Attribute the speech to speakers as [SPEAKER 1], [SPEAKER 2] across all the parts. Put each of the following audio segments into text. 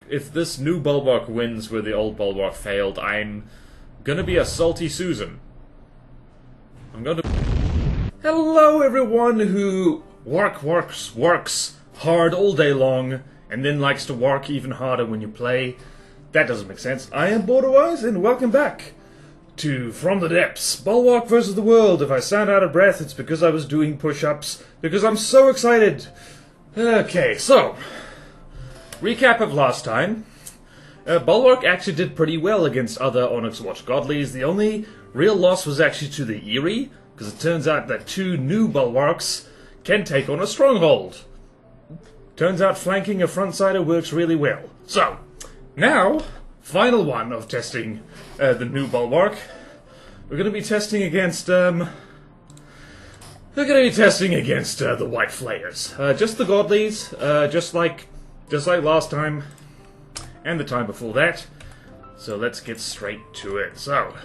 [SPEAKER 1] If this new Bulwark wins where the old Bulwark failed, I'm gonna be a salty Susan. I'm gonna... Hello everyone who works hard all day long, and then likes to work even harder when you play. That doesn't make sense. I am BorderWise, and welcome back to From the Depths, Bulwark versus the World. If I sound out of breath, it's because I was doing push-ups, because I'm so excited. Okay, so, recap of last time. Bulwark actually did pretty well against other Onyx Watch Godlies. The only real loss was actually to the Eerie, because it turns out that two new Bulwarks can take on a stronghold. Turns out flanking a frontsider works really well. So, now, final one of testing the new Bulwark. We're going to be testing against, the White Flayers. Just the Godlies, just like last time, and the time before that. So let's get straight to it. So,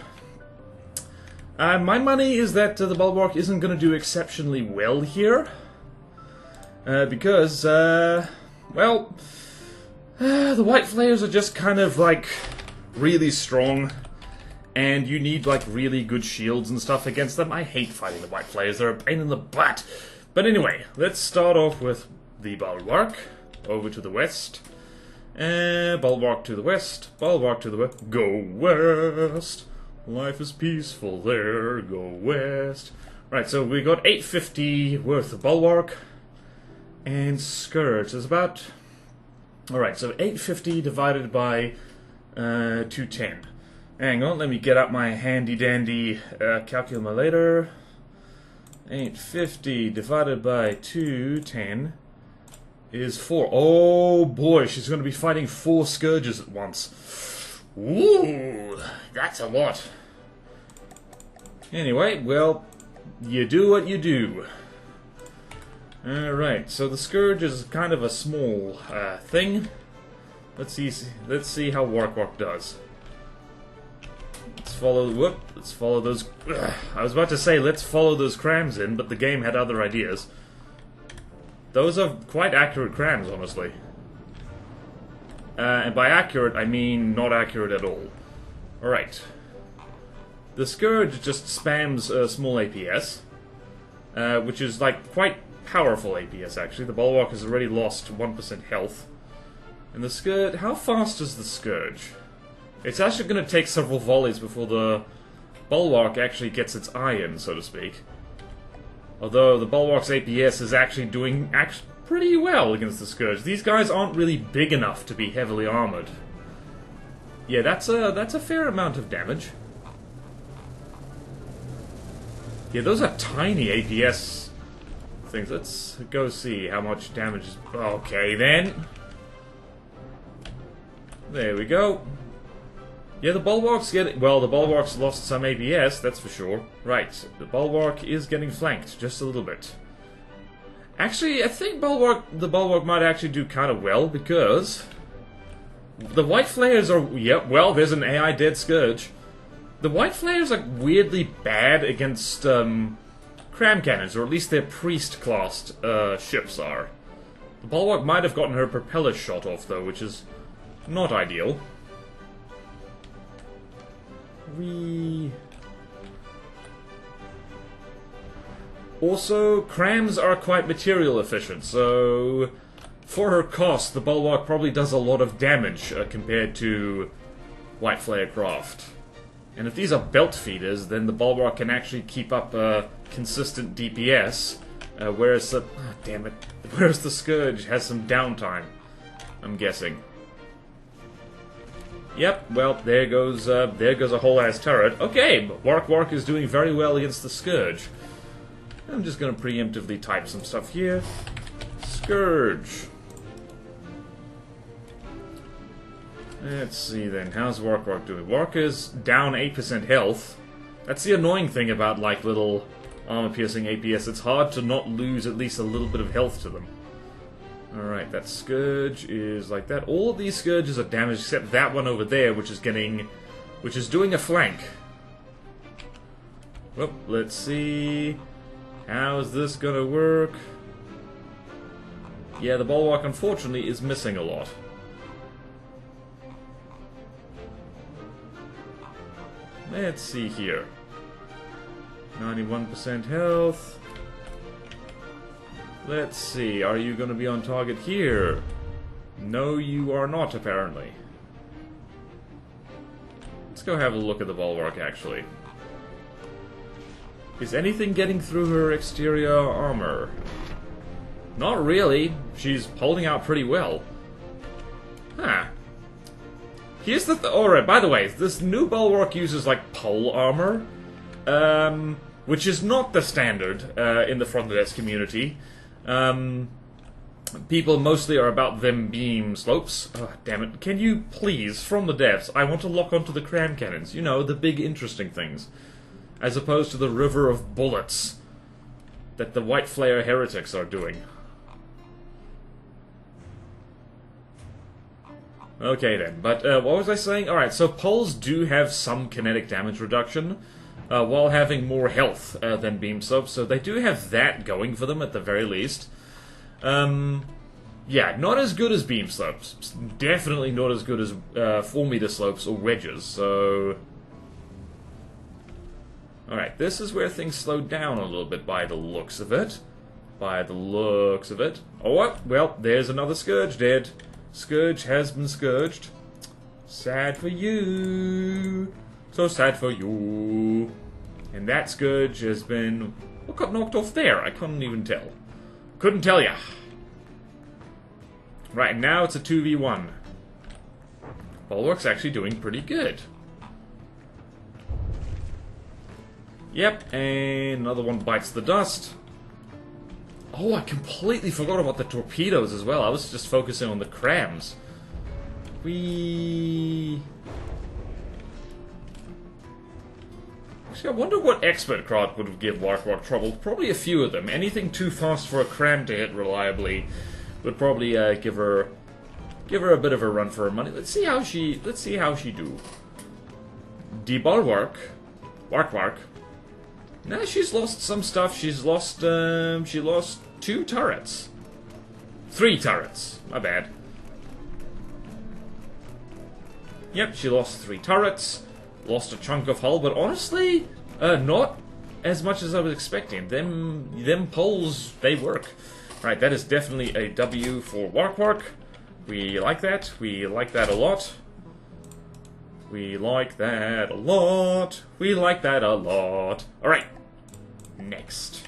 [SPEAKER 1] my money is that the Bulwark isn't going to do exceptionally well here. Because, well, the White Flayers are just kind of, like, really strong, and you need, like, really good shields and stuff against them. I hate fighting the White Flayers, they're a pain in the butt. But anyway, let's start off with the Bulwark, over to the west. Bulwark to the west, Bulwark to the west, go west. Life is peaceful there, go west. Right, so we got 850 worth of Bulwark, and Scourge is about... Alright, so 850 divided by 210. Hang on, let me get out my handy-dandy calculator. 850 divided by 210 is 4. Oh boy, she's going to be fighting 4 Scourges at once. Ooh, that's a lot. Anyway, well, you do what you do. Alright, so the Scourge is kind of a small thing. Let's see how Wark-Wark does. Let's follow those... I was about to say, let's follow those crams in, but the game had other ideas. Those are quite accurate crams, honestly. And by accurate, I mean not accurate at all. Alright. The Scourge just spams small APS, which is, like, quite powerful APS, actually. The Bulwark has already lost 1% health. And the Scourge... How fast is the Scourge? It's actually going to take several volleys before the Bulwark actually gets its eye in, so to speak. Although the Bulwark's APS is actually doing pretty well against the Scourge. These guys aren't really big enough to be heavily armored. Yeah, that's a fair amount of damage. Yeah, those are tiny APS things. Let's go see how much damage is... Okay, then. There we go. Yeah, the Bulwark's getting... Well, the Bulwark's lost some APS, that's for sure. Right, the Bulwark is getting flanked, just a little bit. Actually, I think the Bulwark might actually do kind of well, because... The White Flayers are... Yep, well, there's an AI dead Scourge. The White Flayers are weirdly bad against, cram cannons, or at least their priest-classed, ships are. The Bulwark might have gotten her propeller shot off, though, which is not ideal. Also, crams are quite material efficient, so for her cost, the Bulwark probably does a lot of damage compared to White Flayer craft. And if these are belt feeders, then the Bulwark can actually keep up consistent DPS, whereas the... Oh, damn it. Whereas the Scourge has some downtime, I'm guessing. Yep, well, there goes a whole-ass turret. Okay, but Wark-Wark is doing very well against the Scourge. I'm just gonna preemptively type some stuff here. Scourge. Let's see then, how's Wark-Wark doing? Wark is down 8% health. That's the annoying thing about, like, little armor-piercing APS. It's hard to not lose at least a little bit of health to them. Alright, that Scourge is like that. All of these Scourges are damaged except that one over there, which is doing a flank. Well, let's see. How is this gonna work? Yeah, the Bulwark, unfortunately, is missing a lot. Let's see here. 91% health. Let's see, are you going to be on target here? No, you are not, apparently. Let's go have a look at the Bulwark, actually. Is anything getting through her exterior armor? Not really. She's holding out pretty well. Huh. Here's the alright, by the way, this new Bulwark uses, like, pole armor. Which is not the standard in the front desk community. People mostly are about them beam slopes. Oh, damn it. Can you please, from the devs, I want to lock onto the cram cannons. You know, the big interesting things. As opposed to the river of bullets that the White Flayer heretics are doing. Okay then, but what was I saying? Alright, so poles do have some kinetic damage reduction, while having more health than beam slopes, so they do have that going for them at the very least. Yeah, not as good as beam slopes. Definitely not as good as 4-meter slopes or wedges, so... Alright, this is where things slow down a little bit by the looks of it. By the looks of it. Oh, what? Well, there's another Scourge dead. Scourge has been scourged. Sad for you. So sad for you. And that Scourge has been... What got knocked off there? I couldn't even tell. Couldn't tell ya. Right, now it's a 2v1. Bulwark's actually doing pretty good. Yep, and another one bites the dust. Oh, I completely forgot about the torpedoes as well. I was just focusing on the crams. Actually, I wonder what expert card would give Wark-Wark trouble. Probably a few of them. Anything too fast for a cram to hit reliably would probably give her a bit of a run for her money. Let's see how she do. The Bulwark, Wark-Wark. Now she's lost some stuff. She's lost she lost 2 turrets. 3 turrets. My bad. Yep, she lost 3 turrets. Lost a chunk of hull, but honestly, not as much as I was expecting. Them poles, they work. Right, that is definitely a W for Wark-Wark. We like that. We like that a lot. We like that a lot. We like that a lot. Alright. Next.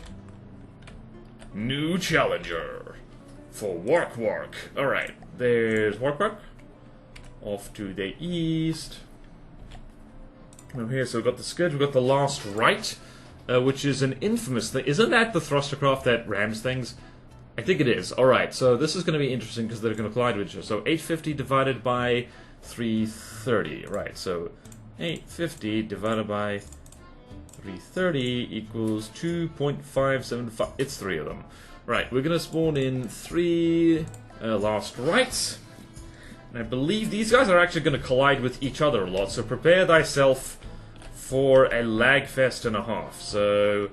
[SPEAKER 1] New challenger for Wark-Wark. Alright, there's Wark-Wark. Off to the east. Here, so we've got the Scourge, we've got the last Rite, which is an infamous thing. Isn't that the thrustercraft that rams things? I think it is. Alright, so this is going to be interesting because they're going to collide with each other. So 850 divided by 330. Right, so 850 divided by 330 equals 2.575. It's 3 of them. Right, we're going to spawn in 3 last Rites. And I believe these guys are actually going to collide with each other a lot, so prepare thyself for a lag fest and a half. So,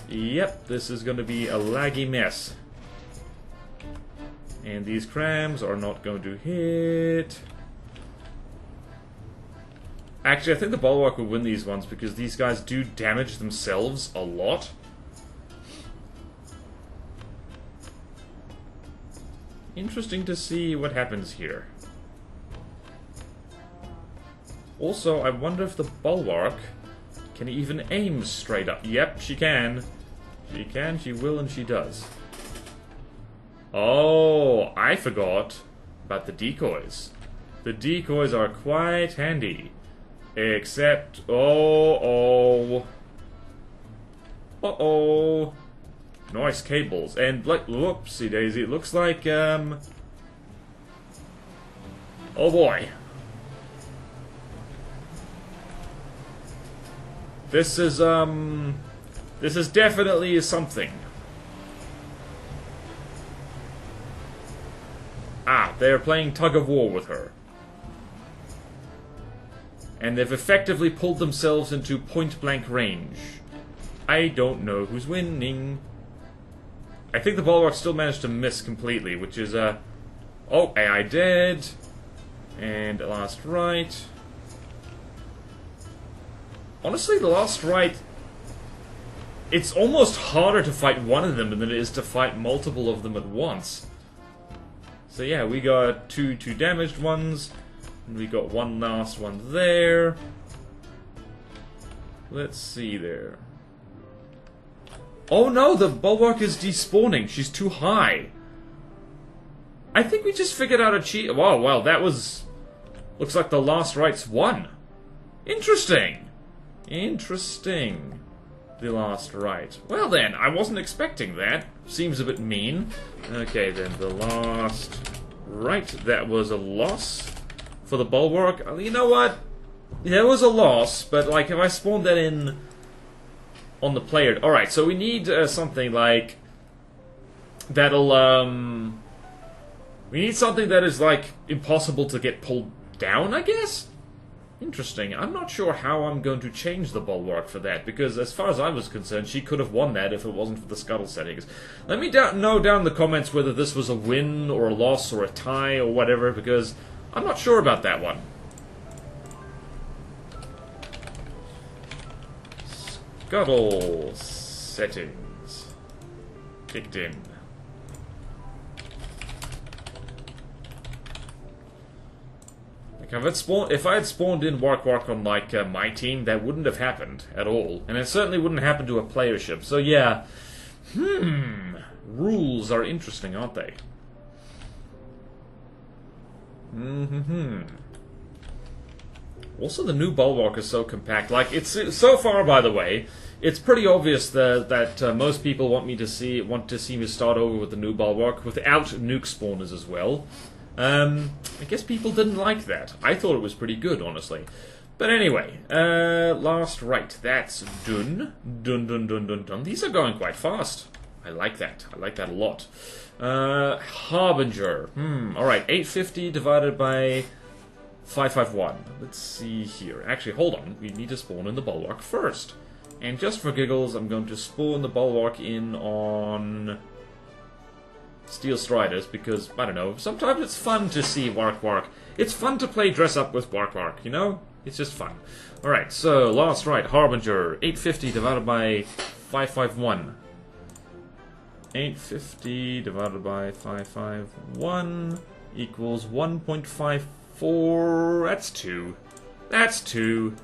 [SPEAKER 1] yep, this is going to be a laggy mess. And these crams are not going to hit. Actually, I think the Bulwark will win these ones because these guys do damage themselves a lot. Interesting to see what happens here. Also, I wonder if the Bulwark can even aim straight up. Yep, she can. She can, she will, and she does. Oh, I forgot about the decoys. The decoys are quite handy. Except, uh-oh. Nice cables. And, like, whoopsie daisy, it looks like, oh boy. This is definitely something. Ah, they're playing tug-of-war with her. And they've effectively pulled themselves into point-blank range. I don't know who's winning. I think the Bulwark still managed to miss completely, which is, oh, AI dead. And last Rite. Honestly, the last Rite... It's almost harder to fight one of them than it is to fight multiple of them at once. So yeah, we got two damaged ones, and we got one last one there. Let's see there. Oh no, the Bulwark is despawning. She's too high. I think we just figured out a cheat. Wow, well, that was... Looks like the last Rite's won. Interesting. Interesting. The last Rite. Well then, I wasn't expecting that. Seems a bit mean. Okay then, the last Rite. That was a loss for the Bulwark. You know what? There was a loss, but like if I spawned that in on the player... Alright, so we need something like... That'll, we need something that is, like, impossible to get pulled down, I guess? Interesting. I'm not sure how I'm going to change the Bulwark for that, because as far as I was concerned, she could have won that if it wasn't for the scuttle settings. Let me know down in the comments whether this was a win, or a loss, or a tie, or whatever, because I'm not sure about that one. Scuttle settings. Kicked in. If I had spawned in Wark-Wark on, like, my team, that wouldn't have happened at all. And it certainly wouldn't happen to a player ship. So, yeah. Rules are interesting, aren't they? Also, the new Bulwark is so compact. Like, it's so far, by the way, it's pretty obvious that most people want to see me start over with the new Bulwark without nuke spawners as well. I guess people didn't like that. I thought it was pretty good, honestly. But anyway, last Rite. That's done. Done. These are going quite fast. I like that. I like that a lot. Harbinger. Alright, 850 divided by 551. Let's see here. Actually, hold on. We need to spawn in the Bulwark first. And just for giggles, I'm going to spawn the Bulwark in on... Steel Striders, because, I don't know, sometimes it's fun to see Wark-Wark. It's fun to play dress up with Wark-Wark, you know? It's just fun. Alright, so, last Rite, Harbinger, 850 divided by 551. 850 divided by 551 equals 1.54, that's 2. That's 2.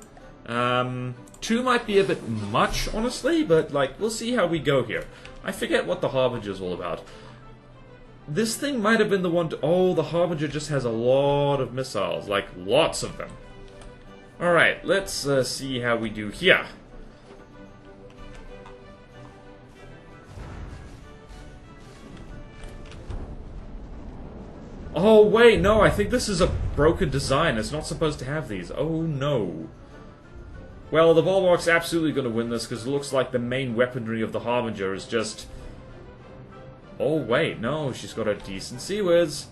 [SPEAKER 1] 2 might be a bit much, honestly, but, like, we'll see how we go here. I forget what the Harbinger's all about. This thing might have been the one to... Oh, the Harbinger just has a lot of missiles. Like, lots of them. Alright, let's see how we do here. Oh, wait, no, I think this is a broken design. It's not supposed to have these. Oh, no. Well, the Bulwark's absolutely going to win this, because it looks like the main weaponry of the Harbinger is just... Oh, wait, no, she's got a decent sea whiz.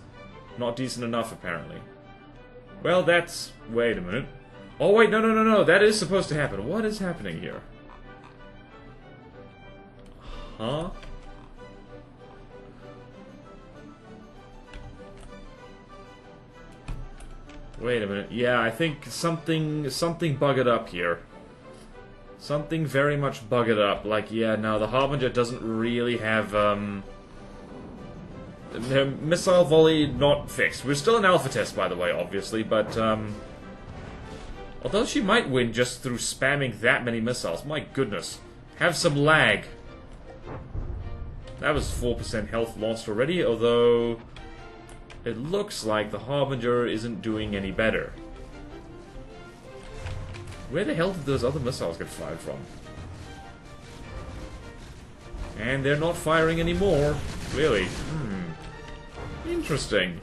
[SPEAKER 1] Not decent enough, apparently. Well, that's... Wait a minute. Oh, wait, no, that is supposed to happen. What is happening here? Huh? Wait a minute. Yeah, I think something buggered up here. Something very much buggered up. Like, yeah, no, the Harbinger doesn't really have, missile volley not fixed. We're still in alpha test, by the way, obviously, but, although she might win just through spamming that many missiles, my goodness. Have some lag. That was 4% health lost already, although it looks like the Harbinger isn't doing any better. Where the hell did those other missiles get fired from? And they're not firing anymore. Really? Interesting.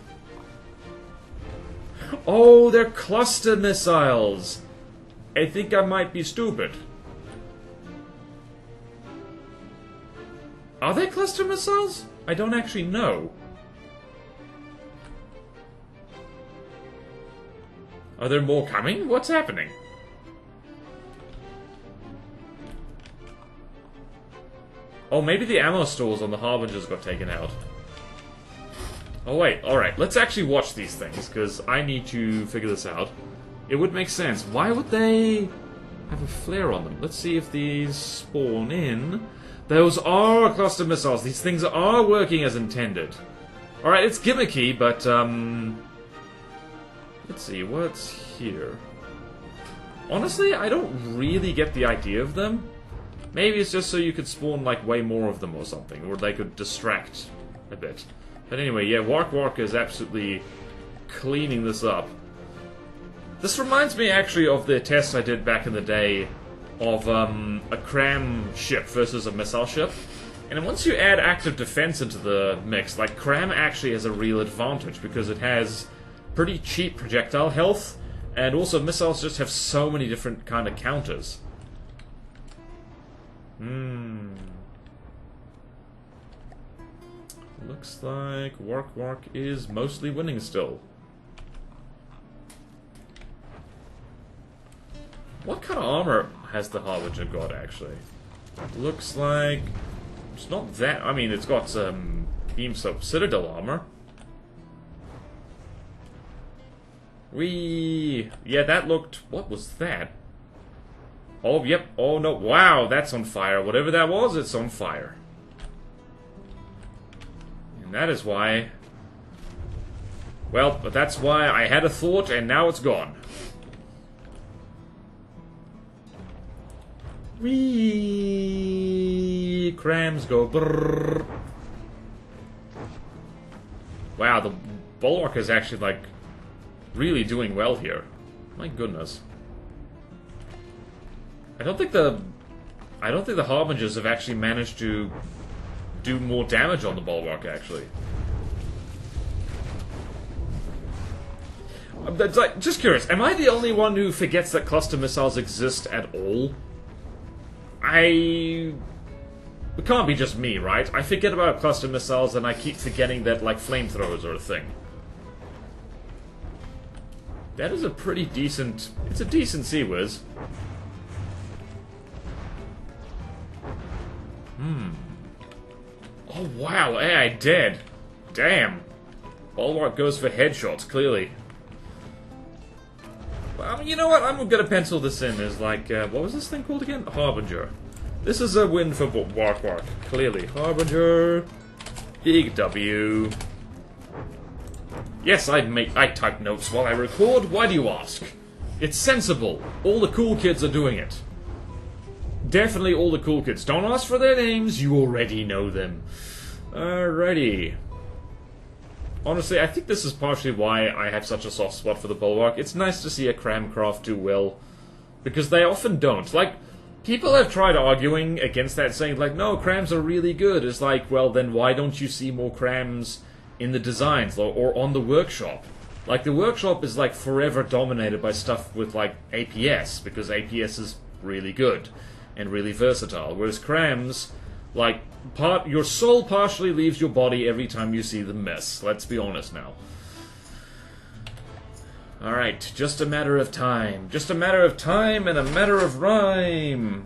[SPEAKER 1] Oh, they're cluster missiles! I think I might be stupid. Are they cluster missiles? I don't actually know. Are there more coming? What's happening? Oh, maybe the ammo stores on the Harbingers got taken out. Oh wait, alright, let's actually watch these things, because I need to figure this out. It would make sense. Why would they... have a flare on them. Let's see if these spawn in. Those are cluster missiles. These things are working as intended. Alright, it's gimmicky, but, let's see, what's here? Honestly, I don't really get the idea of them. Maybe it's just so you could spawn, like, way more of them or something, or they could distract a bit. But anyway, yeah, Wark-Wark is absolutely cleaning this up. This reminds me, actually, of the test I did back in the day of a cram ship versus a missile ship. And once you add active defense into the mix, like, cram actually has a real advantage, because it has pretty cheap projectile health, and also missiles just have so many different kind of counters. Looks like Wark-Wark is mostly winning still. What kind of armor has the Harbinger got, actually? Looks like... it's not that... I mean, it's got some Beam Soap Citadel armor. Yeah, that looked... what was that? Oh, yep. Oh, no. Wow, that's on fire. Whatever that was, it's on fire. And that is why... well, but that's why I had a thought, and now it's gone. Whee! Crams go brrrr. Wow, the Bulwark is actually, like, really doing well here. My goodness. I don't think the Harbingers have actually managed to do more damage on the Bulwark, actually. Like, just curious, am I the only one who forgets that cluster missiles exist at all? It can't be just me, right? I forget about cluster missiles and I keep forgetting that, like, flamethrowers are a thing. That is a pretty decent... it's a decent Sea Whiz. Oh, wow, AI dead. Damn. Bulwark goes for headshots, clearly. Well, you know what? I'm gonna pencil this in as, like, what was this thing called again? Harbinger. This is a win for Wark-Wark, clearly. Harbinger. Big W. Yes, I type notes while I record. Why do you ask? It's sensible. All the cool kids are doing it. Definitely all the cool kids. Don't ask for their names, you already know them. Alrighty. Honestly, I think this is partially why I have such a soft spot for the Bulwark. It's nice to see a cramcraft do well, because they often don't. Like, people have tried arguing against that, saying, like, no, crams are really good. It's like, well, then why don't you see more crams in the designs, or on the workshop? Like, the workshop is, like, forever dominated by stuff with, like, APS, because APS is really good and really versatile, whereas crams, like, your soul partially leaves your body every time you see them miss. Let's be honest now. Alright, just a matter of time. Just a matter of time and a matter of rhyme.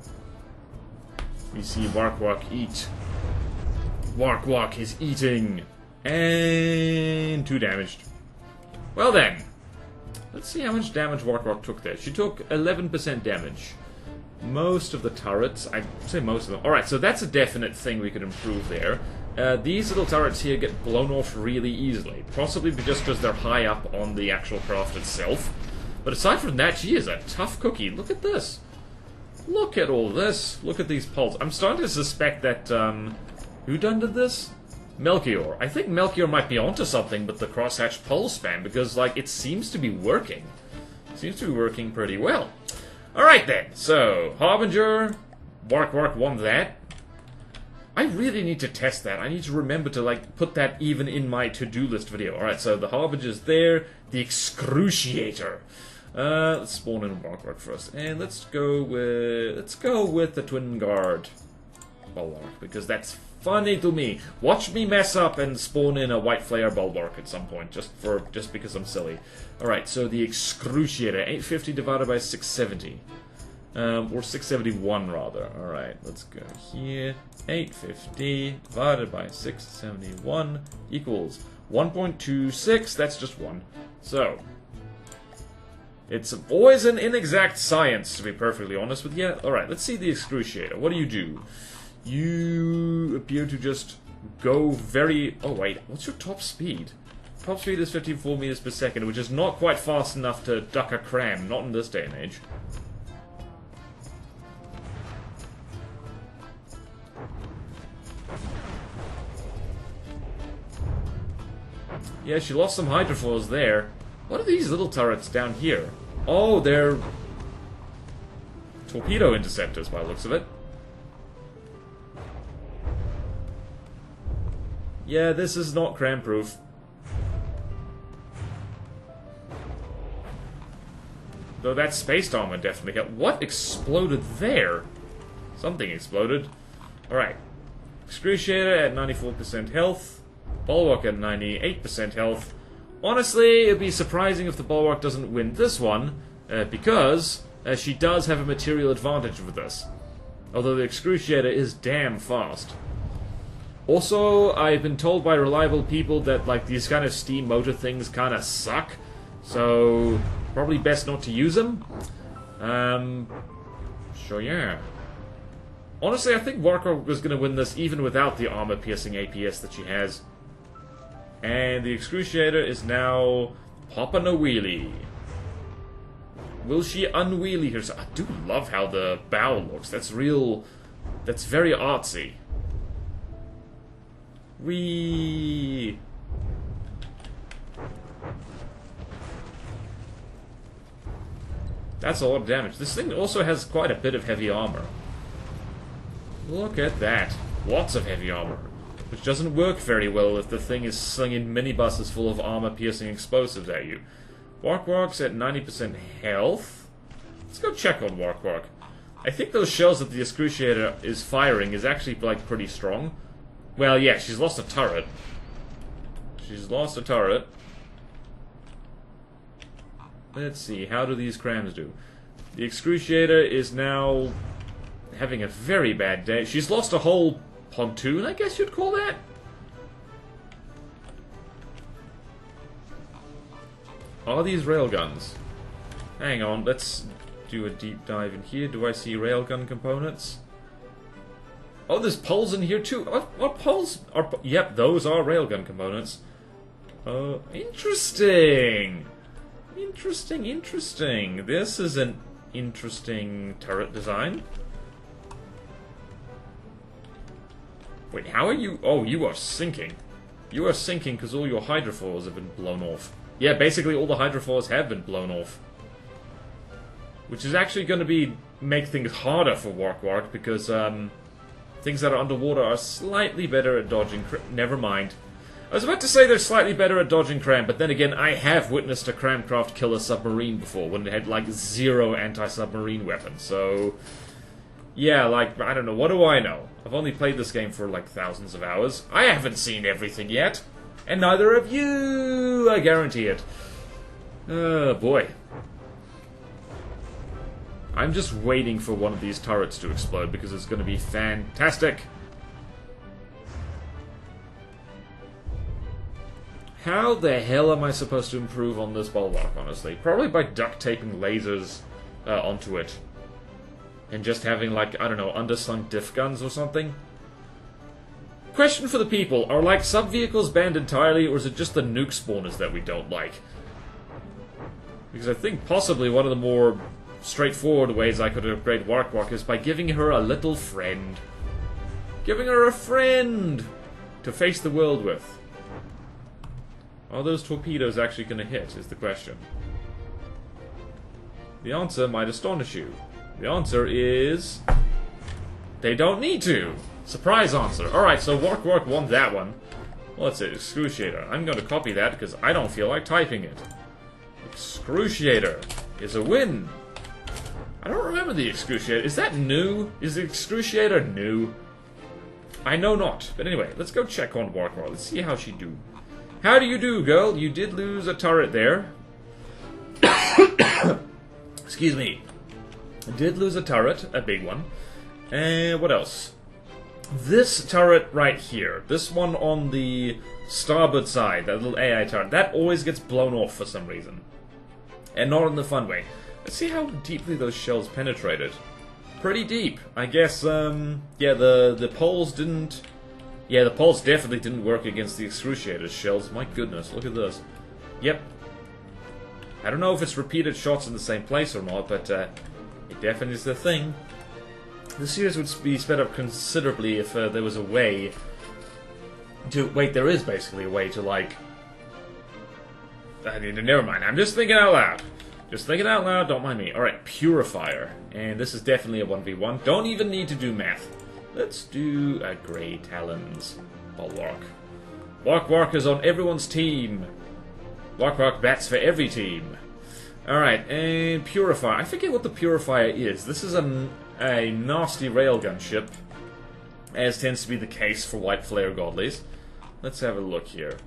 [SPEAKER 1] We see Wark-Wark eat. Wark-Wark is eating. And 2 damaged. Well then. Let's see how much damage Wark-Wark took there. She took 11% damage. Most of the turrets, I'd say most of them. Alright, so that's a definite thing we could improve there. These little turrets here get blown off really easily. Possibly just because they're high up on the actual craft itself. But aside from that, she is a tough cookie. Look at this. Look at all this. Look at these pulls. I'm starting to suspect that, who done did this? Melchior. I think Melchior might be onto something with the crosshatch pulse spam, because, like, it seems to be working. It seems to be working pretty well. Alright then, so, Harbinger, Wark-Wark won that. I really need to test that. I need to remember to, like, put that even in my to-do list video. Alright, so the Harbinger's there, the Excruciator. Let's spawn in Wark-Wark first. And let's go with the Twin Guard Bulwark, because that's funny to me. Watch me mess up and spawn in a White Flare Bulwark at some point, just because I'm silly. Alright, so the Excruciator, 850 divided by 670. Or 671 rather. Alright, let's go here. 850 divided by 671 equals 1.26, that's just 1. So, It's always an inexact science, to be perfectly honest with you. Alright, let's see the Excruciator. What do? You appear to just go very... Oh, wait. What's your top speed? Top speed is 54 meters per second, which is not quite fast enough to duck a cram. Not in this day and age. Yeah, she lost some hydrofoils there. What are these little turrets down here? Oh, they're... torpedo interceptors, by the looks of it. Yeah, this is not cram-proof. Though that spaced armor definitely helped. What exploded there? Something exploded. Alright. Excruciator at 94% health. Bulwark at 98% health. Honestly, it'd be surprising if the Bulwark doesn't win this one, because she does have a material advantage with this. Although the Excruciator is damn fast. Also, I've been told by reliable people that like these kind of steam motor things kind of suck, so probably best not to use them. So yeah. Honestly, I think Wark-Wark was going to win this even without the armor-piercing APS that she has. And the Excruciator is now popping a wheelie. Will she unwheelie herself? I do love how the bow looks. That's real... that's very artsy. Whee! That's a lot of damage. This thing also has quite a bit of heavy armor. Look at that. Lots of heavy armor. Which doesn't work very well if the thing is slinging minibuses full of armor-piercing explosives at you. Wark-Wark's at 90% health. Let's go check on Wark-Wark. I think those shells that the Excruciator is firing is actually, like, pretty strong. Well, yeah, she's lost a turret. She's lost a turret. Let's see, how do these crams do? The Excruciator is now having a very bad day. She's lost a whole pontoon, I guess you'd call that? Are these railguns? Hang on, let's do a deep dive in here. Do I see railgun components? Oh, there's poles in here too. What poles are... Yep, those are railgun components. Interesting. Interesting. This is an interesting turret design. Wait, how are you... Oh, you are sinking. You are sinking because all your hydrofoils have been blown off. Yeah, basically all the hydrofoils have been blown off. Which is actually going to make things harder for Wark-Wark because things that are underwater are slightly better at dodging... Never mind. I was about to say they're slightly better at dodging cram, but then again, I have witnessed a cramcraft kill a submarine before when it had like 0 anti-submarine weapons, so... Yeah, like, I don't know, what do I know? I've only played this game for like thousands of hours. I haven't seen everything yet. And neither have you, I guarantee it. Oh, boy. I'm just waiting for one of these turrets to explode because it's going to be fantastic. How the hell am I supposed to improve on this Bulwark, honestly? Probably by duct taping lasers onto it. And just having, like, I don't know, underslung diff guns or something? Question for the people, are, like, sub-vehicles banned entirely, or is it just the nuke spawners that we don't like? Because I think possibly one of the more straightforward ways I could upgrade Wark-Wark is by giving her a little friend. Giving her a friend to face the world with. Are those torpedoes actually going to hit, is the question. The answer might astonish you. The answer is... they don't need to! Surprise answer. Alright, so Wark-Wark won that one. What's it? Excruciator. I'm going to copy that because I don't feel like typing it. Excruciator is a win. I don't remember the Excruciator. Is that new? Is the Excruciator new? I know not. But anyway, let's go check on Wark-Wark. Let's see how she do. How do you do, girl? You did lose a turret there. Excuse me. Did lose a turret, a big one. And what else? This turret right here, this one on the starboard side, that little AI turret, that always gets blown off for some reason. And not in the fun way. Let's see how deeply those shells penetrated. Pretty deep. I guess, yeah, the poles didn't... Yeah, the poles definitely didn't work against the Excruciator shells. My goodness, look at this. Yep. I don't know if it's repeated shots in the same place or not, but it definitely is the thing. The series would be sped up considerably if there was a way to... Wait, there is basically a way to, like... I mean, never mind. I'm just thinking out loud. Just thinking out loud, don't mind me. Alright, Purifier. And this is definitely a 1v1. Don't even need to do math. Let's do a Grey Talons. Bulwark. Wark-Wark is on everyone's team. Wark-Wark bats for every team. Alright, and Purifier. I forget what the Purifier is. This is a nasty railgun ship, as tends to be the case for White Flare Godlies. Let's have a look here.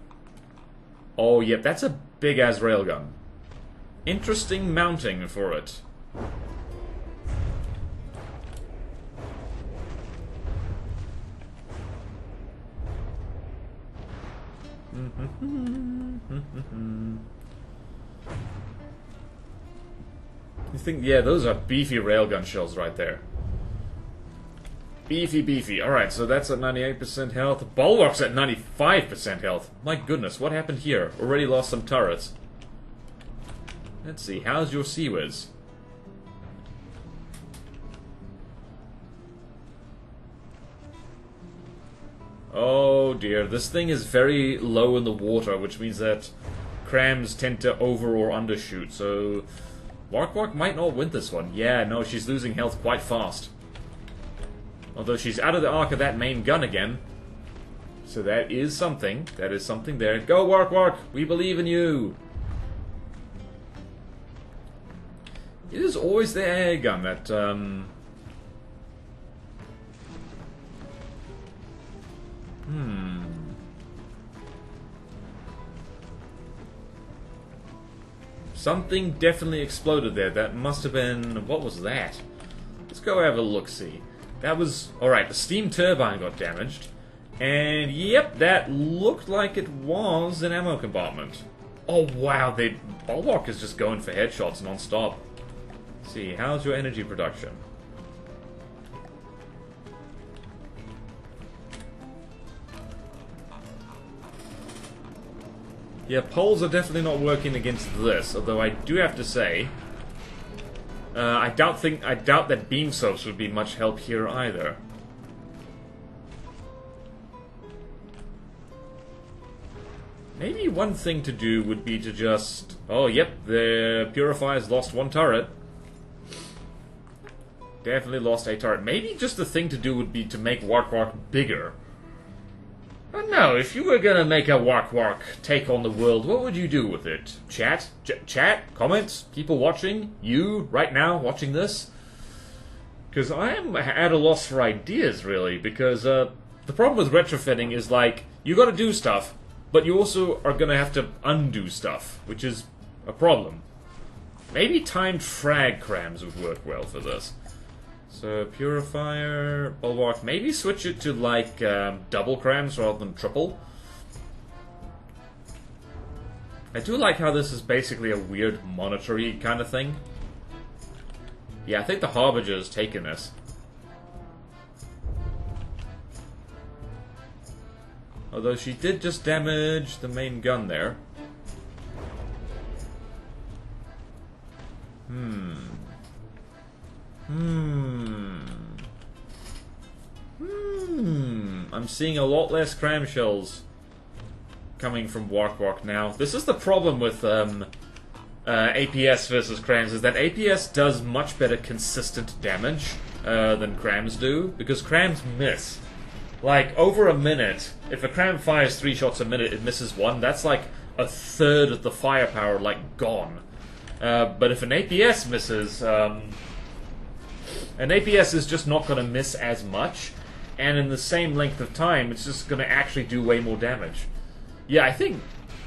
[SPEAKER 1] Oh, yep, that's a big-ass railgun. Interesting mounting for it. You think, yeah, those are beefy railgun shells right there. Beefy, beefy. Alright, so that's at 98% health. Bulwark's at 95% health. My goodness, what happened here? Already lost some turrets. Let's see, how's your Sea Whiz? Oh dear, this thing is very low in the water, which means that crams tend to over or undershoot, so Wark-Wark might not win this one. Yeah, no, she's losing health quite fast. Although she's out of the arc of that main gun again. So that is something. That is something there. Go, Wark-Wark! We believe in you! It is always the air gun that, Something definitely exploded there. That must have been... What was that? Let's go have a look-see. That was... Alright, the steam turbine got damaged. And, yep, that looked like it was an ammo compartment. Oh, wow, Bulwark is just going for headshots non-stop. Let's see, how's your energy production? Yeah, poles are definitely not working against this, although I do have to say, I doubt that beam soaps would be much help here either. Maybe one thing to do would be to just... Oh, yep, the Purifier's lost one turret. Definitely lost a turret. Maybe just the thing to do would be to make Wark-Wark bigger. I don't know, if you were gonna make a Wark-Wark take on the world, what would you do with it? Chat? Chat? Comments? People watching? You, right now, watching this? Because I am at a loss for ideas, really, because the problem with retrofitting is, like, you gotta do stuff, but you also are gonna have to undo stuff, which is a problem. Maybe timed frag crams would work well for this. So, Purifier, Bulwark, maybe switch it to, like, double crams rather than triple. I do like how this is basically a weird monetary kind of thing. Yeah, I think the Harbinger has taken this. Although she did just damage the main gun there. I'm seeing a lot less cram shells coming from Wark-Wark now. This is the problem with APS versus crams, is that APS does much better consistent damage than crams do, because crams miss. Like, over a minute, if a cram fires 3 shots a minute, it misses 1, that's like a third of the firepower, like, gone. But if an APS misses, an APS is just not going to miss as much, and in the same length of time, it's just going to actually do way more damage. Yeah, I think,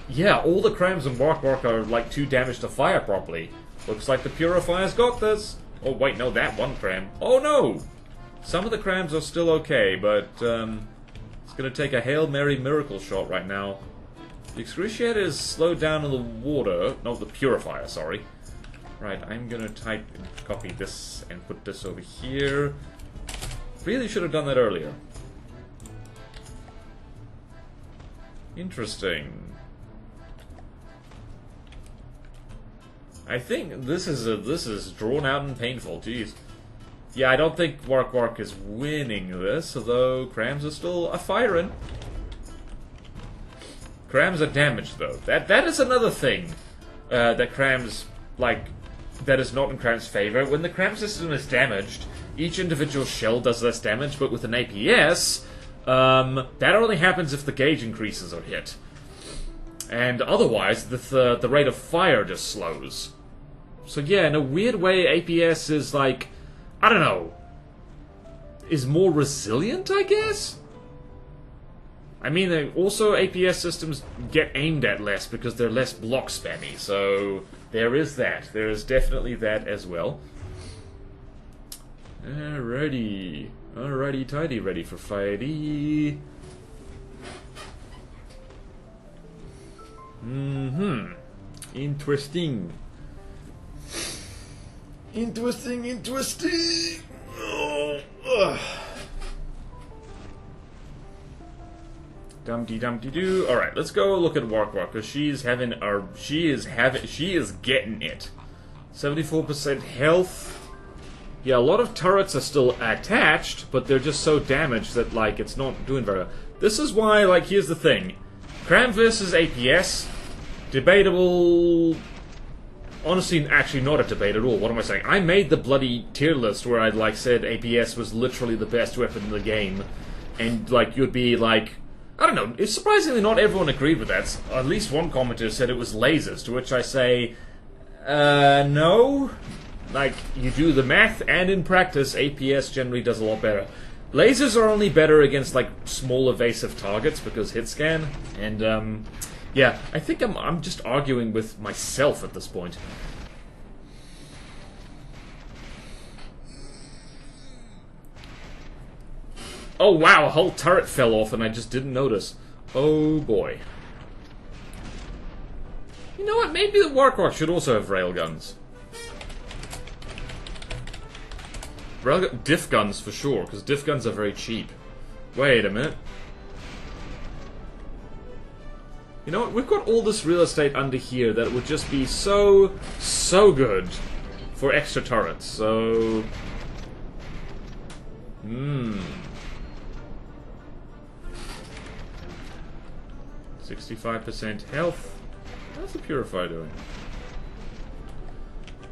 [SPEAKER 1] yeah, all the crams in Wark-Wark are, like, too damaged to fire properly. Looks like the Purifier's got this. Oh, wait, no, that one cram. Oh, no! Some of the crams are still okay, but, it's going to take a Hail Mary miracle shot right now. The Excruciator is slowed down in the water. No, the Purifier, sorry. Right, I'm gonna copy this and put this over here. Really should have done that earlier. Interesting. I think this is drawn out and painful. Jeez. Yeah, I don't think Wark-Wark is winning this, although Crams are still a firing. Crams are damaged though. That is another thing that Crams that is not in Cram's favor. When the Cram system is damaged, each individual shell does less damage, but with an APS, that only happens if the gauge increases are hit. And otherwise, the rate of fire just slows. So yeah, in a weird way, APS is like, I don't know, is more resilient, I guess? I mean, also APS systems get aimed at less because they're less block spammy, so there is that. There is definitely that as well. Alrighty. Alrighty tidy, ready for fighty. Interesting. Interesting. Oh, Dumpty dumpty doo. Alright, let's go look at Wark-Wark, because she is getting it. 74% health. Yeah, a lot of turrets are still attached, but they're just so damaged that, like, it's not doing very well. This is why, like, here's the thing. Cram versus APS, debatable. Honestly, actually not a debate at all. What am I saying? I made the bloody tier list where I'd, like, said APS was literally the best weapon in the game. And, like, you'd be, like, I don't know, it's surprisingly not everyone agreed with that. At least one commenter said it was lasers, to which I say, no. Like, you do the math, and in practice, APS generally does a lot better. Lasers are only better against, like, small evasive targets, because hit scan, and, yeah, I think I'm just arguing with myself at this point. Oh wow, a whole turret fell off and I just didn't notice. Oh boy. You know what, maybe the Wark-Wark should also have railguns. Diff guns for sure, because diff guns are very cheap. Wait a minute. You know what, we've got all this real estate under here that would just be so good for extra turrets, so... 65% health. How's the Purifier doing?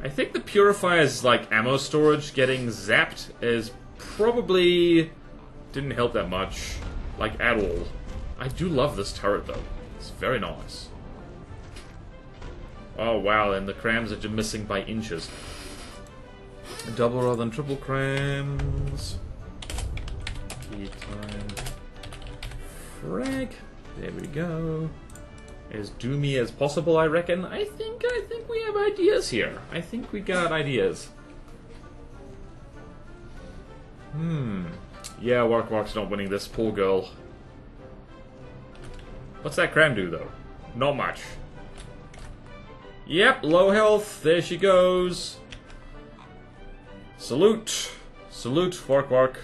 [SPEAKER 1] I think the Purifier's, like, ammo storage getting zapped is probably didn't help that much. Like, at all. I do love this turret, though. It's very nice. Oh, wow, and the crams are just missing by inches. Double rather than triple crams. Key time. Frag. There we go. As doomy as possible, I reckon. I think we have ideas here. I think we got ideas. Yeah, Wark-Wark's not winning this. Poor girl. What's that cram do, though? Not much. Yep, low health. There she goes. Salute. Salute, Wark-Wark.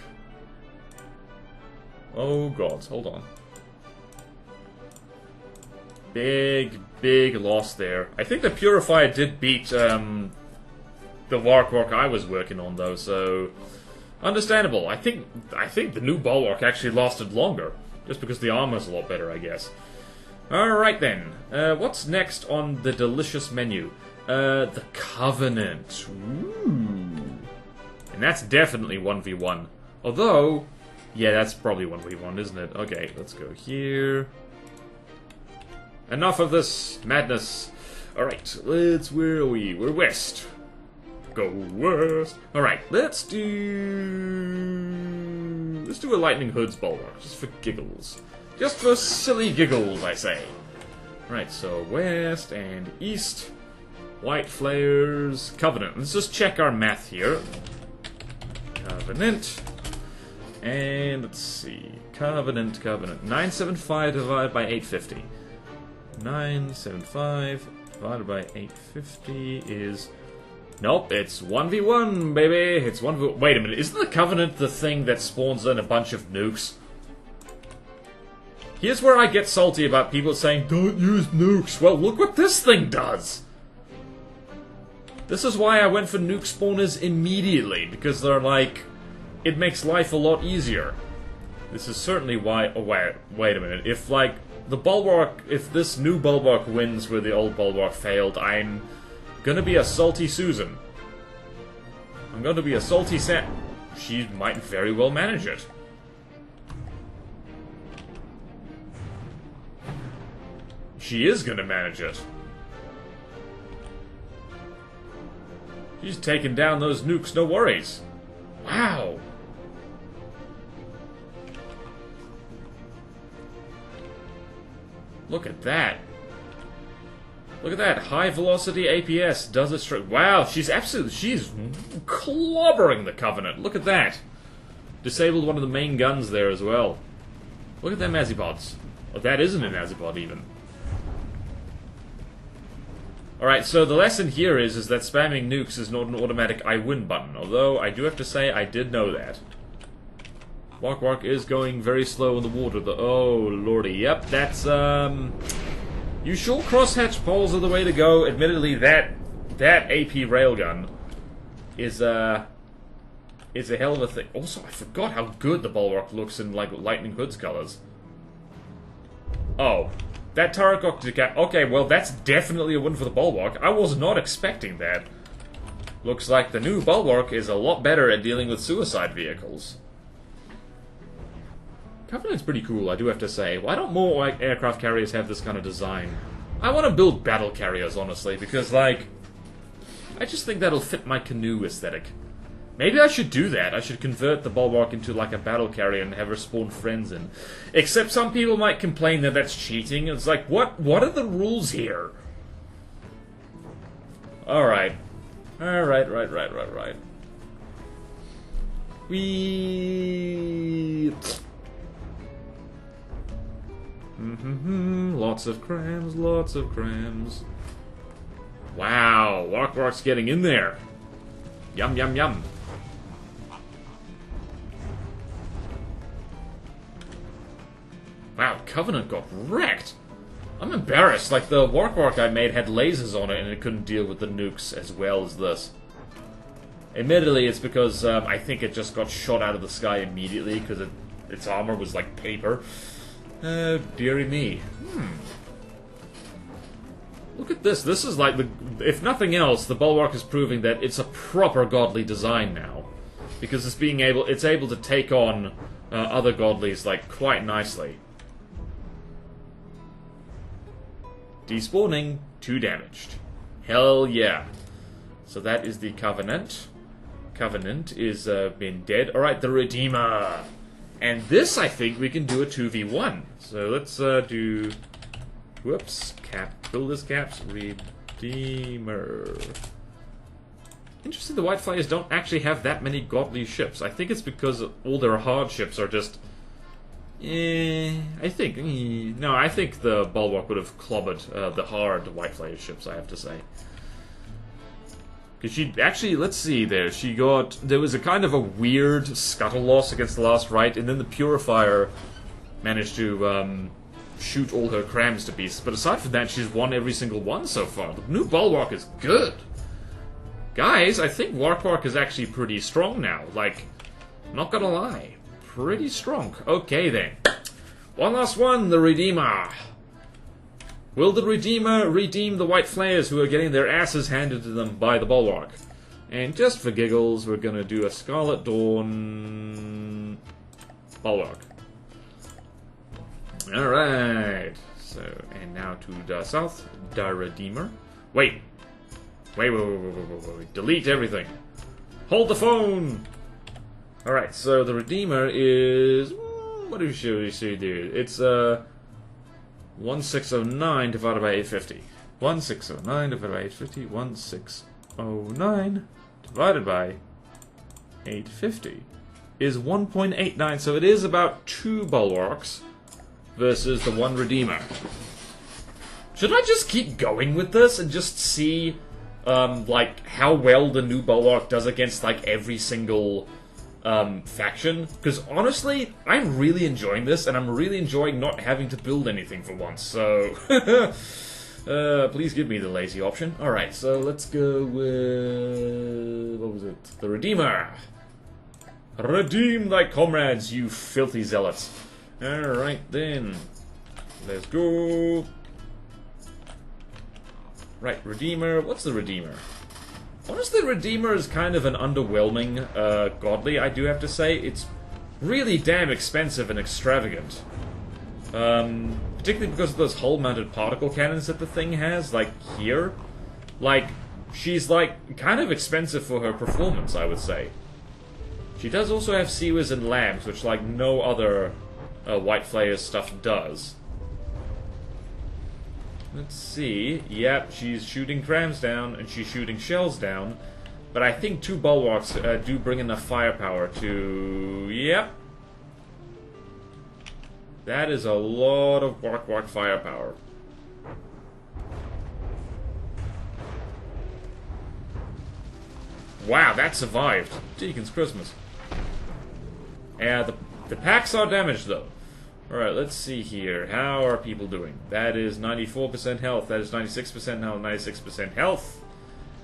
[SPEAKER 1] Oh, God. Hold on. Big loss there. I think the Purifier did beat the Wark-Wark I was working on, though, so... Understandable. I think the new Bulwark actually lasted longer, just because the armor's a lot better, I guess. Alright then. What's next on the delicious menu? The Covenant. Ooh. And that's definitely 1v1. Although... Yeah, that's probably 1v1, isn't it? Okay, let's go here... Enough of this madness. Alright, where are we? We're west. Go west. Alright, let's do a Lightning Hood's Bulwark, just for giggles. Just for silly giggles, I say. Right, so west and east. White Flayers. Covenant. Let's just check our math here. Covenant. And let's see. Covenant. 975 divided by 850. 975 divided by 850 is Nope, it's 1v1, baby. It's 1v1. Wait a minute, isn't the Covenant the thing that spawns in a bunch of nukes? Here's where I get salty about people saying, don't use nukes. Well, look what this thing does. This is why I went for nuke spawners immediately, because they're like, it makes life a lot easier. This is certainly why. Oh, wait a minute. If like the Bulwark, if this new Bulwark wins where the old Bulwark failed, I'm gonna be a salty Susan. I'm gonna be a salty Sam. She might very well manage it. She is gonna manage it. She's taking down those nukes, no worries. Wow. Look at that. Look at that. High velocity APS does it straight. Wow, she's clobbering the Covenant. Look at that. Disabled one of the main guns there as well. Look at them Azipods. Oh, that isn't an Azipod even. Alright, so the lesson here is that spamming nukes is not an automatic I win button. Although, I do have to say, I did know that. Wark-Wark is going very slow in the water. Oh, lordy. Yep, that's, You sure crosshatch poles are the way to go. Admittedly, that AP railgun is a hell of a thing. Also, I forgot how good the Bulwark looks in, like, Lightning Hood's colors. Oh. That turret got decap. Okay, well, that's definitely a win for the Bulwark. I was not expecting that. Looks like the new Bulwark is a lot better at dealing with suicide vehicles. Covenant's pretty cool, I do have to say. Why don't more like aircraft carriers have this kind of design? I want to build battle carriers, honestly, because, like, I just think that'll fit my canoe aesthetic. Maybe I should do that. I should convert the Bulwark into, like, a battle carrier and have her spawn friends in. Except some people might complain that that's cheating. It's like, what are the rules here? Alright. Alright, right. Lots of crams. Wow, Wark-Wark's getting in there. Yum, yum, yum. Wow, Covenant got wrecked. I'm embarrassed. Like, the Wark-Wark I made had lasers on it and it couldn't deal with the nukes as well as this. Admittedly, it's because I think it just got shot out of the sky immediately because its armor was like paper. Dearie me. Look at this. This is like if nothing else, the Bulwark is proving that it's a proper godly design now, because it's able to take on other godlies like quite nicely. Despawning, 2 damaged. Hell yeah. So that is the Covenant. Covenant is been dead. Alright, the Redeemer. And this, I think, we can do a 2v1. So let's do... Whoops. Builder's caps. Redeemer. Interesting, the White Flayers don't actually have that many godly ships. I think it's because all their hard ships are just... I think... No, I think the Bulwark would have clobbered the hard White Flayer ships, I have to say. Because she... Actually, let's see there. She got... There was a kind of a weird scuttle loss against the last Rite, and then the Purifier managed to shoot all her crams to pieces. But aside from that, she's won every single one so far. The new Bulwark is good. Guys, I think Wark-Wark is actually pretty strong now. Like, not gonna lie. Pretty strong. Okay, then. One last one, the Redeemer. Will the Redeemer redeem the White Flayers who are getting their asses handed to them by the Bulwark? And just for giggles, we're gonna do a Scarlet Dawn... Bulwark. Alright. So, and now to the south, the Redeemer. Wait. Wait. Delete everything. Hold the phone! Alright, so the Redeemer is... What do we see there? It's 1609 divided by 850. 1609 divided by 850. 1609 divided by 850 is 1.89. So it is about 2 Bulwarks versus the 1 Redeemer. Should I just keep going with this and just see like, how well the new Bulwark does against, like, every single faction. Because, honestly, I'm really enjoying this, and I'm really enjoying not having to build anything for once, so... please give me the lazy option. Alright, so let's go with... what was it? The Redeemer! Redeem thy comrades, you filthy zealots! Alright then. Let's go. Right, Redeemer. What's the Redeemer? Honestly, Redeemer is kind of an underwhelming godly, I do have to say. It's really damn expensive and extravagant. Particularly because of those hull-mounted particle cannons that the thing has, like, here. Like, she's, like, kind of expensive for her performance, I would say. She does also have Seawers and Lambs, which, like, no other White Flayers stuff does. Let's see. Yep, she's shooting crams down, and she's shooting shells down. But I think 2 Bulwarks do bring enough firepower to... Yep. That is a lot of Wark-Wark firepower. Wow, that survived. Deacon's Christmas. The packs are damaged, though. Alright, let's see here. How are people doing? That is 94% health. That is 96% health. 96% health.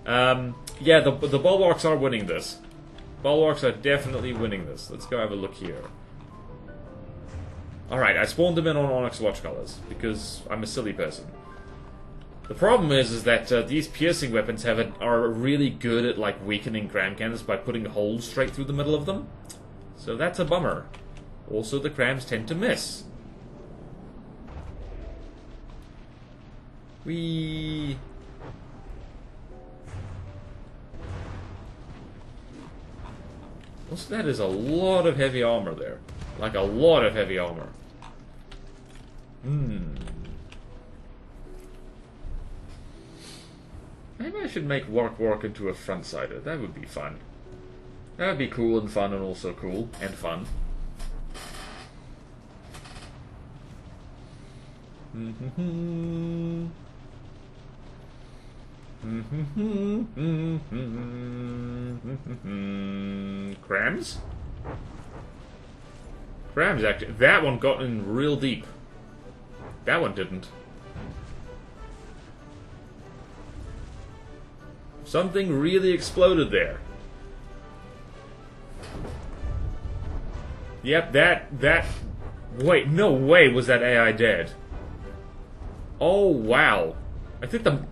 [SPEAKER 1] Yeah, the Bulwarks are winning this. Bulwarks are definitely winning this. Let's go have a look here. Alright, I spawned them in on Onyx Watch Colors, because I'm a silly person. The problem is that these piercing weapons are really good at, like, weakening cram cannons by putting holes straight through the middle of them. So that's a bummer. Also, the crams tend to miss. Whee! Also, that is a lot of heavy armor there. Like, a lot of heavy armor. Maybe I should make Wark-Wark into a front-sider. That would be fun. That would be cool and fun and also cool. And fun. Crams? Crams, actually. That one got in real deep. That one didn't. Something really exploded there. Yep, that... Wait, no way was that AI dead. Oh, wow. I think the...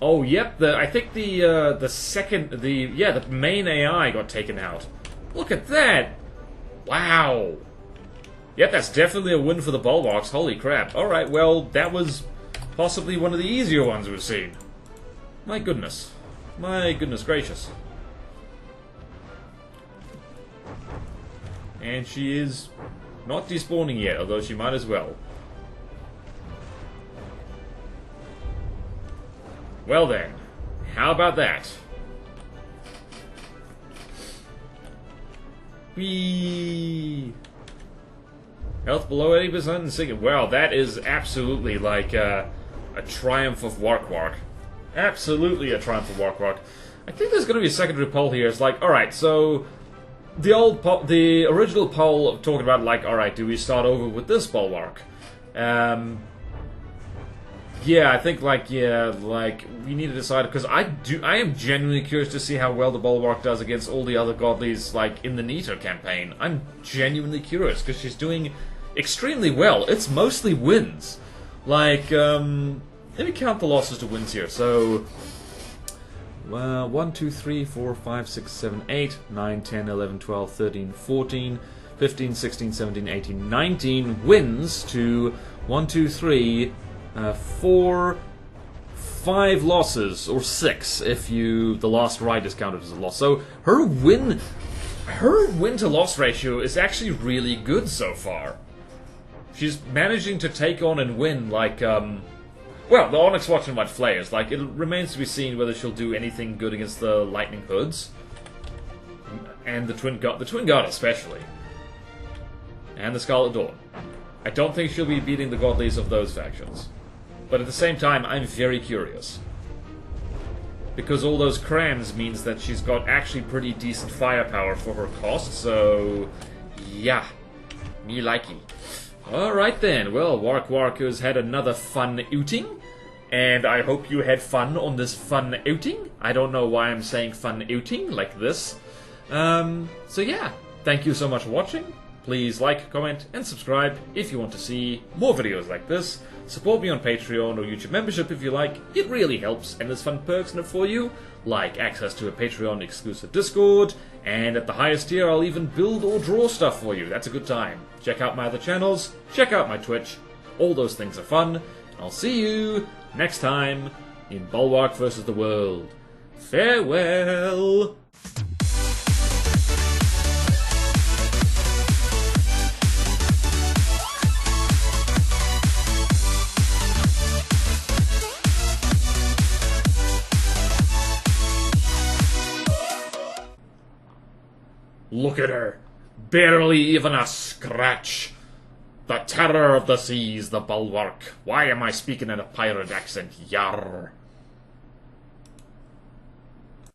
[SPEAKER 1] Oh, yep, I think the second... the main AI got taken out. Look at that! Wow. Yep, that's definitely a win for the Bulwarks. Holy crap. Alright, well, that was possibly one of the easier ones we've seen. My goodness. My goodness gracious. And she is not despawning yet, although she might as well. Well then, how about that? Whee! Health below 80% and sinking. Well, that is absolutely like a triumph of Wark-Wark. Absolutely a triumph of Wark-Wark. I think there's going to be a secondary poll here. It's like, alright, so... The original poll talking about, like, alright, do we start over with this Bulwark? Yeah, I think, like, we need to decide, because I am genuinely curious to see how well the Bulwark does against all the other godlies, like, in the Nito campaign. I'm genuinely curious, because she's doing extremely well. It's mostly wins. Like, let me count the losses to wins here. So, 1, 2, 3, 4, 5, 6, 7, 8, 9, 10, 11, 12, 13, 14, 15, 16, 17, 18, 19 wins to 1, 2, 3... 4, 5 losses, or 6 if the last Rite is counted as a loss. So her win to loss ratio is actually really good so far. She's managing to take on and win like well, the Onyx Watch and White Flayers. Like, it remains to be seen whether she'll do anything good against the Lightning Hoods and the Twin Guard especially, and the Scarlet Dawn. I don't think she'll be beating the godlies of those factions. But at the same time, I'm very curious. because all those crans means that she's got actually pretty decent firepower for her cost, so yeah, me likey. Alright then, well, Wark-Wark has had another fun outing, and I hope you had fun on this fun outing. I don't know why I'm saying fun outing like this. So yeah, thank you so much for watching. Please like, comment, and subscribe if you want to see more videos like this. Support me on Patreon or YouTube membership if you like. It really helps, and there's fun perks in it for you, like access to a Patreon exclusive Discord, and at the highest tier I'll even build or draw stuff for you. That's a good time. Check out my other channels, check out my Twitch. All those things are fun. I'll see you next time in Bulwark vs. the World. Farewell! Look at her. Barely even a scratch. The terror of the seas, the Bulwark. Why am I speaking in a pirate accent? Yarr.